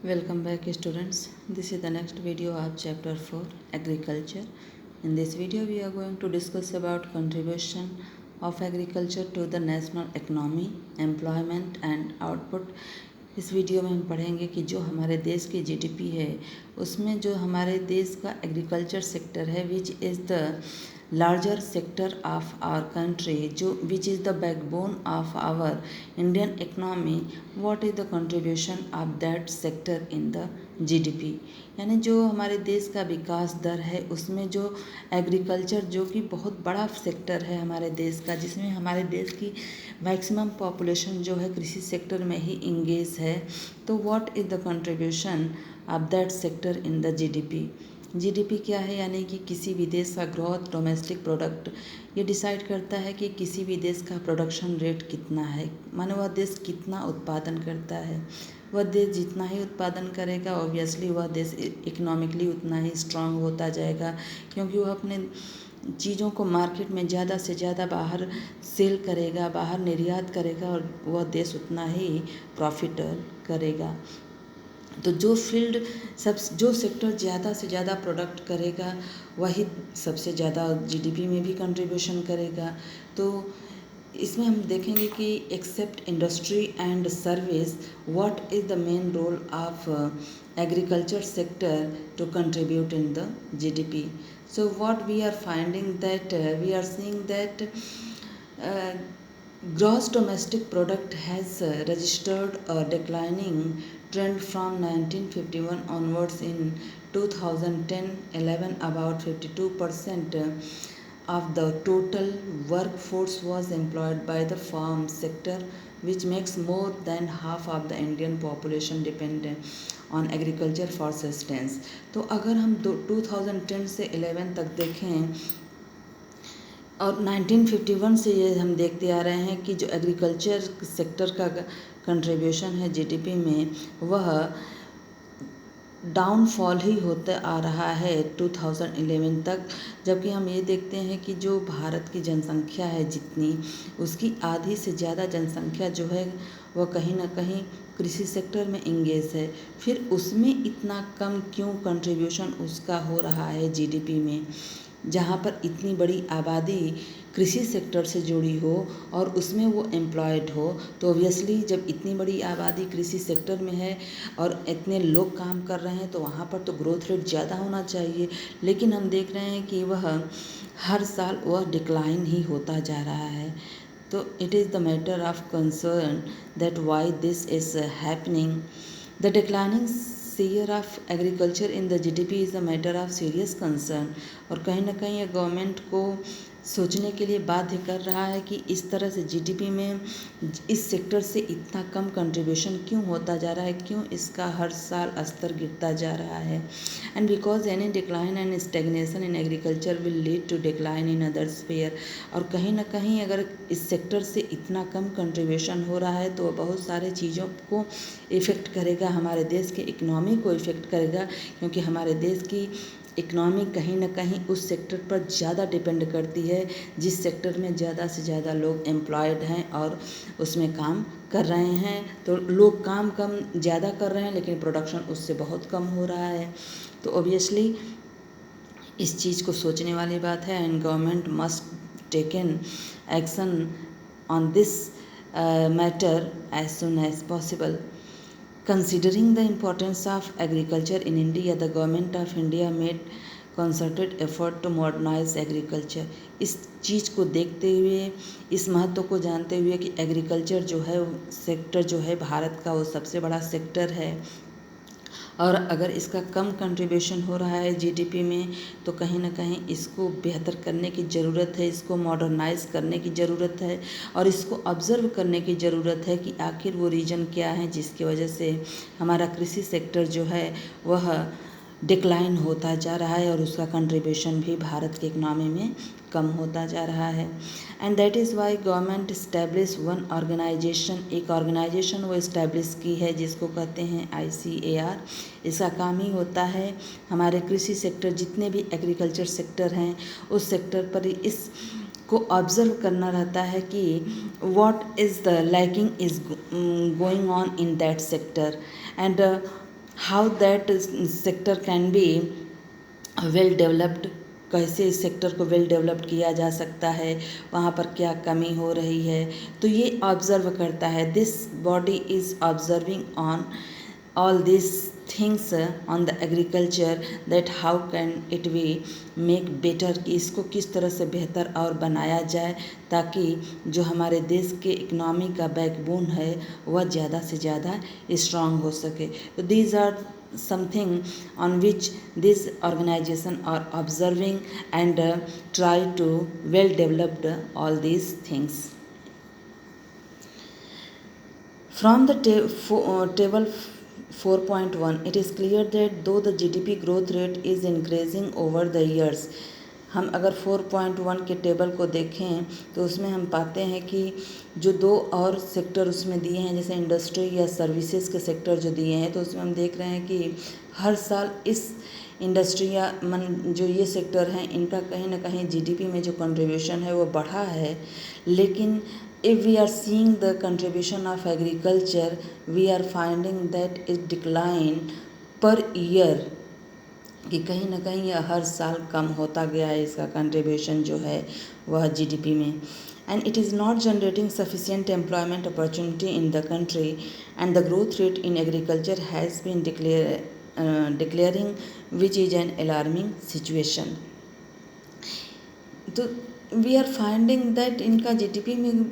Welcome back students. This is the next video of chapter 4 agriculture. In this video we are going to discuss about contribution of agriculture to the national economy, employment and output. इस video में हम पढ़ेंगे कि जो हमारे देश की GDP है उसमें जो हमारे देश का एग्रीकल्चर सेक्टर है which is the larger sector of our country, which is the backbone of our Indian economy, what is the contribution of that sector in the GDP। यानी जो हमारे देश का विकास दर है उसमें जो एग्रीकल्चर जो कि बहुत बड़ा सेक्टर है हमारे देश का, जिसमें हमारे देश की मैक्सिमम पॉपुलेशन जो है कृषि सेक्टर में ही इंगेज है, तो what is the contribution of that sector in the GDP. GDP क्या है? यानी कि किसी भी देश का ग्रोथ डोमेस्टिक प्रोडक्ट, ये डिसाइड करता है कि किसी भी देश का प्रोडक्शन रेट कितना है, माने वह देश कितना उत्पादन करता है। वह देश जितना ही उत्पादन करेगा ऑब्वियसली वह देश इकोनॉमिकली उतना ही स्ट्रांग होता जाएगा, क्योंकि वह अपने चीज़ों को मार्केट में ज़्यादा से ज़्यादा बाहर सेल करेगा, बाहर निर्यात करेगा और वह देश उतना ही प्रॉफिट करेगा। तो जो सेक्टर ज़्यादा से ज़्यादा प्रोडक्ट करेगा वही सबसे ज़्यादा जीडीपी में भी कंट्रीब्यूशन करेगा। तो इसमें हम देखेंगे कि except industry and service, what is the main role of agriculture sector to contribute in the GDP. So what we are finding that we are seeing that gross domestic product has registered a declining trend from 1951 onwards. In 2010-11, about 52% of the total workforce was employed by the farm sector, which makes more than half of the Indian population dependent on agriculture for sustenance। तो अगर हम 2010 से 11 तक देखें और 1951 से ये हम देखते आ रहे हैं कि जो एग्रीकल्चर सेक्टर का कंट्रीब्यूशन है जीडीपी में वह डाउनफॉल ही होता आ रहा है 2011 तक। जबकि हम ये देखते हैं कि जो भारत की जनसंख्या है जितनी, उसकी आधी से ज़्यादा जनसंख्या जो है वह कहीं ना कहीं कृषि सेक्टर में इंगेज है। फिर उसमें इतना कम क्यों कंट्रीब्यूशन उसका हो रहा है जीडीपी में, जहाँ पर इतनी बड़ी आबादी कृषि सेक्टर से जुड़ी हो और उसमें वो एम्प्लॉयड हो। तो ऑब्वियसली जब इतनी बड़ी आबादी कृषि सेक्टर में है और इतने लोग काम कर रहे हैं तो वहाँ पर तो ग्रोथ रेट ज़्यादा होना चाहिए, लेकिन हम देख रहे हैं कि वह हर साल वह डिक्लाइन ही होता जा रहा है। तो it is the matter of concern that why this is happening. The declining share of agriculture in the GDP is a matter of serious concern. और कहीं ना कहीं ये गवर्नमेंट को सोचने के लिए बाध्य कर रहा है कि इस तरह से जीडीपी में इस सेक्टर से इतना कम कंट्रीब्यूशन क्यों होता जा रहा है, क्यों इसका हर साल स्तर गिरता जा रहा है। And because any decline and stagnation in agriculture will lead to decline in other sphere. और कहीं ना कहीं अगर इस सेक्टर से इतना कम कंट्रीब्यूशन हो रहा है तो बहुत सारे चीज़ों को इफ़ेक्ट करेगा, हमारे देश के इकनॉमी को इफ़ेक्ट करेगा, क्योंकि हमारे देश की इकनॉमी कहीं ना कहीं उस सेक्टर पर ज़्यादा डिपेंड करती है जिस सेक्टर में ज़्यादा से ज़्यादा लोग एम्प्लॉयड हैं और उसमें काम कर रहे हैं। तो लोग काम कम ज़्यादा कर रहे हैं लेकिन प्रोडक्शन उससे बहुत कम हो रहा है। तो ऑब्वियसली इस चीज़ को सोचने वाली बात है and government must taken action on this matter as soon as possible. Considering the importance of agriculture in India, the government of India made concerted effort to modernize agriculture। इस चीज़ को देखते हुए, इस महत्व को जानते हुए कि एग्रीकल्चर जो है सेक्टर जो है भारत का वो सबसे बड़ा सेक्टर है और अगर इसका कम कंट्रीब्यूशन हो रहा है जीडीपी में तो कहीं ना कहीं इसको बेहतर करने की ज़रूरत है, इसको मॉडर्नाइज करने की ज़रूरत है और इसको ऑब्ज़र्व करने की ज़रूरत है कि आखिर वो रीज़न क्या है जिसकी वजह से हमारा कृषि सेक्टर जो है वह डिक्लाइन होता जा रहा है और उसका कंट्रीब्यूशन भी भारत के इकनॉमी में कम होता जा रहा है। And that is why government establish one organization, एक ऑर्गेनाइजेशन वो इस्टेब्लिश की है जिसको कहते हैं ICAR। इसका काम ही होता है हमारे कृषि सेक्टर जितने भी एग्रीकल्चर सेक्टर हैं उस सेक्टर पर इस को ऑब्ज़र्व करना रहता है कि what is the lacking is going on in that sector and how that sector can be well developed, कैसे इस सेक्टर को वेल डेवलप्ड किया जा सकता है, वहाँ पर क्या कमी हो रही है, तो ये ऑब्ज़र्व करता है। This body is observing on all this things on the agriculture, that how can it be make better, कि इसको किस तरह से बेहतर और बनाया जाए ताकि जो हमारे देश के इकनॉमी का बैकबोन है वह ज़्यादा से ज़्यादा स्ट्रांग हो सके। तो these are something on which this organization are observing and try to well developed all these things. From the table 4.1, it is clear that though the GDP growth rate is increasing over the years, हम अगर 4.1 के table को देखें तो उसमें हम पाते हैं कि जो दो और सेक्टर उसमें दिए हैं, जैसे इंडस्ट्री या सर्विसेज के सेक्टर जो दिए हैं, तो उसमें हम देख रहे हैं कि हर साल इस इंडस्ट्री या जो ये सेक्टर हैं इनका कहीं ना कहीं जीडीपी में जो कंट्रीब्यूशन है वो बढ़ा है। लेकिन if we are seeing the contribution of agriculture, we are finding that it decline per year, कि कहीं ना कहीं यह हर साल कम होता गया है इसका कंट्रीब्यूशन जो है वह जीडीपी में। And it is not generating sufficient employment opportunity in the country and the growth rate in agriculture has been declaring which is an alarming situation. तो वी आर फाइंडिंग दैट इनका GDP में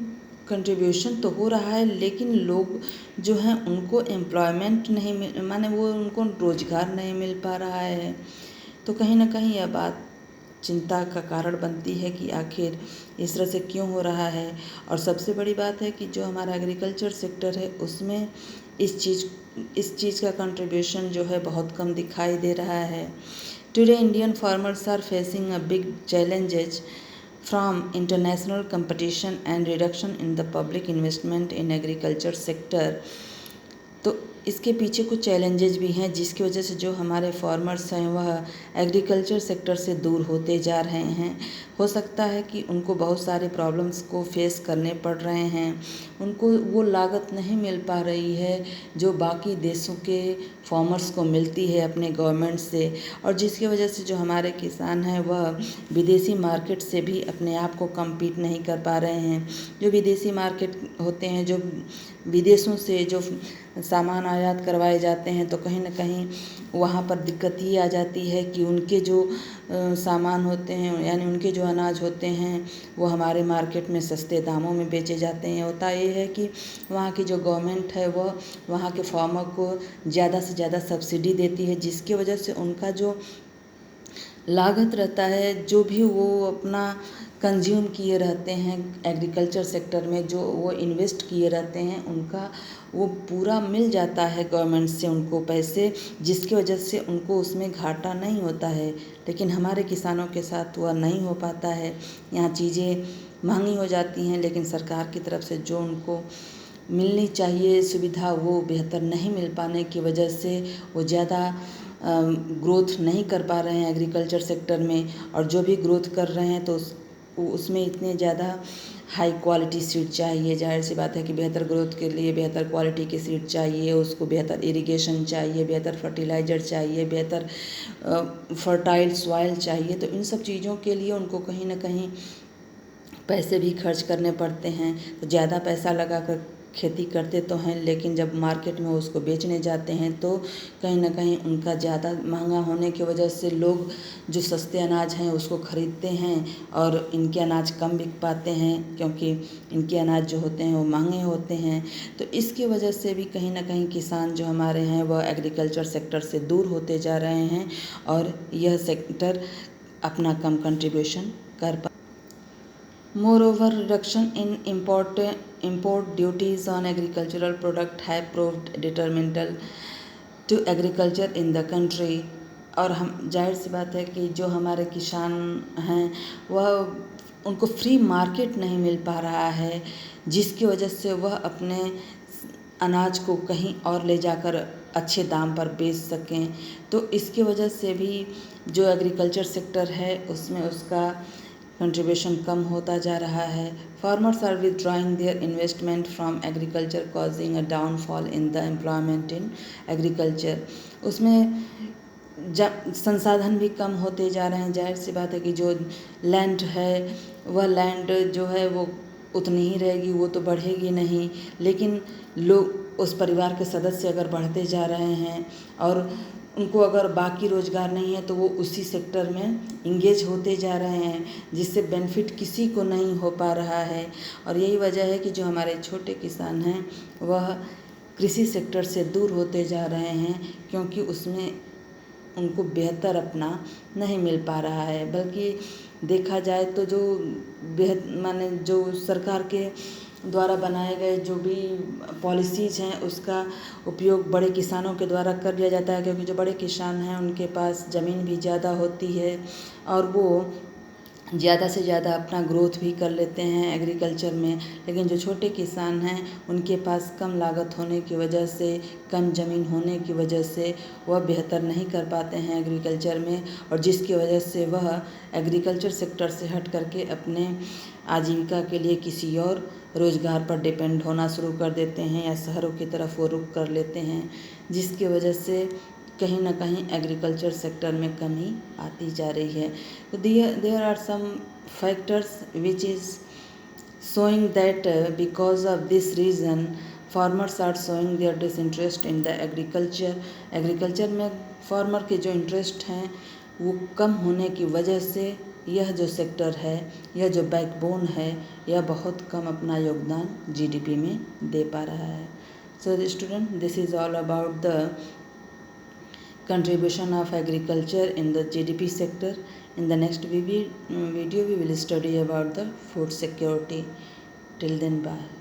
contribution तो हो रहा है, लेकिन लोग जो हैं उनको एम्प्लॉयमेंट नहीं मिल, माने वो उनको रोज़गार नहीं मिल पा रहा है। तो कहीं ना कहीं यह बात चिंता का कारण बनती है कि आखिर इस तरह से क्यों हो रहा है। और सबसे बड़ी बात है कि जो हमारा एग्रीकल्चर सेक्टर है उसमें इस चीज़ का कंट्रीब्यूशन जो है बहुत कम दिखाई दे रहा है। Today Indian farmers are facing a big challenges from international competition and reduction in the public investment in agriculture sector। तो इसके पीछे कुछ चैलेंजेस भी हैं जिसकी वजह से जो हमारे फार्मर्स हैं वह एग्रीकल्चर सेक्टर से दूर होते जा रहे हैं। हो सकता है कि उनको बहुत सारे प्रॉब्लम्स को फेस करने पड़ रहे हैं, उनको वो लागत नहीं मिल पा रही है जो बाकी देशों के फार्मर्स को मिलती है अपने गवर्नमेंट से, और जिसकी वजह से जो हमारे किसान हैं वह विदेशी मार्केट से भी अपने आप को कम्पीट नहीं कर पा रहे हैं। जो विदेशी मार्केट होते हैं, जो विदेशों से जो सामान आयात करवाए जाते हैं, तो कहीं ना कहीं वहाँ पर दिक्कत ये आ जाती है कि उनके जो सामान होते हैं यानी उनके जो अनाज होते हैं वो हमारे मार्केट में सस्ते दामों में बेचे जाते हैं। होता ये है कि वहाँ की जो गवर्नमेंट है वह वहाँ के फार्मर को ज़्यादा से ज़्यादा सब्सिडी देती है, जिसकी वजह से उनका जो लागत रहता है, जो भी वो अपना कंज्यूम किए रहते हैं एग्रीकल्चर सेक्टर में, जो वो इन्वेस्ट किए रहते हैं, उनका वो पूरा मिल जाता है गवर्नमेंट से उनको पैसे, जिसकी वजह से उनको उसमें घाटा नहीं होता है। लेकिन हमारे किसानों के साथ वह नहीं हो पाता है। यहाँ चीज़ें महंगी हो जाती हैं, लेकिन सरकार की तरफ से जो उनको मिलनी चाहिए सुविधा वो बेहतर नहीं मिल पाने की वजह से वो ज़्यादा ग्रोथ नहीं कर पा रहे हैं एग्रीकल्चर सेक्टर में। और जो भी ग्रोथ कर रहे हैं तो उसमें इतने ज़्यादा हाई क्वालिटी सीड चाहिए। जाहिर सी बात है कि बेहतर ग्रोथ के लिए बेहतर क्वालिटी की सीड चाहिए, उसको बेहतर इरिगेशन चाहिए, बेहतर फर्टिलाइज़र चाहिए, बेहतर फर्टाइल सॉइल चाहिए। तो इन सब चीज़ों के लिए उनको कहीं ना कहीं पैसे भी खर्च करने पड़ते हैं। तो ज़्यादा पैसा लगा कर खेती करते तो हैं, लेकिन जब मार्केट में उसको बेचने जाते हैं तो कहीं ना कहीं उनका ज़्यादा महंगा होने की वजह से लोग जो सस्ते अनाज हैं उसको ख़रीदते हैं और इनके अनाज कम बिक पाते हैं, क्योंकि इनके अनाज जो होते हैं वो महंगे होते हैं। तो इसकी वजह से भी कहीं ना कहीं किसान जो हमारे हैं वह एग्रीकल्चर सेक्टर से दूर होते जा रहे हैं और यह सेक्टर अपना कम कंट्रीब्यूशन कर Moreover, reduction in import duties on agricultural product have proved detrimental to agriculture in the country। और हम जाहिर सी बात है कि जो हमारे किसान हैं वह उनको फ्री मार्केट नहीं मिल पा रहा है, जिसकी वजह से वह अपने अनाज को कहीं और ले जाकर अच्छे दाम पर बेच सकें। तो इसकी वजह से भी जो एग्रीकल्चर सेक्टर है उसमें उसका कंट्रीब्यूशन कम होता जा रहा है। Farmers are withdrawing their investment from agriculture causing a downfall in the employment in agriculture. उसमें संसाधन भी कम होते जा रहे हैं। जाहिर सी बात है कि जो लैंड है वह लैंड जो है वो उतनी ही रहेगी, वो तो बढ़ेगी नहीं। लेकिन लोग उस परिवार के सदस्य अगर बढ़ते जा रहे हैं और उनको अगर बाकी रोज़गार नहीं है तो वो उसी सेक्टर में इंगेज होते जा रहे हैं, जिससे बेनिफिट किसी को नहीं हो पा रहा है। और यही वजह है कि जो हमारे छोटे किसान हैं वह कृषि सेक्टर से दूर होते जा रहे हैं, क्योंकि उसमें उनको बेहतर अपना नहीं मिल पा रहा है। बल्कि देखा जाए तो जो माने जो सरकार के द्वारा बनाए गए जो भी पॉलिसीज़ हैं उसका उपयोग बड़े किसानों के द्वारा कर लिया जाता है, क्योंकि जो बड़े किसान हैं उनके पास ज़मीन भी ज़्यादा होती है और वो ज़्यादा से ज़्यादा अपना ग्रोथ भी कर लेते हैं एग्रीकल्चर में। लेकिन जो छोटे किसान हैं उनके पास कम लागत होने की वजह से, कम ज़मीन होने की वजह से वह बेहतर नहीं कर पाते हैं एग्रीकल्चर में, और जिसकी वजह से वह एग्रीकल्चर सेक्टर से हट करके अपने आजीविका के लिए किसी और रोज़गार पर डिपेंड होना शुरू कर देते हैं या शहरों की तरफ वो रुख कर लेते हैं, जिसकी वजह से कहीं ना कहीं एग्रीकल्चर सेक्टर में कमी आती जा रही है। तो there are some factors which is showing that because of this reason farmers are showing their disinterest in the agriculture में फार्मर के जो इंटरेस्ट हैं वो कम होने की वजह से यह जो सेक्टर है, यह जो बैकबोन है, यह बहुत कम अपना योगदान जीडीपी में दे पा रहा है। So student, this is all about the contribution of agriculture in the GDP sector. In the next video we will study about the food security. Till then, bye.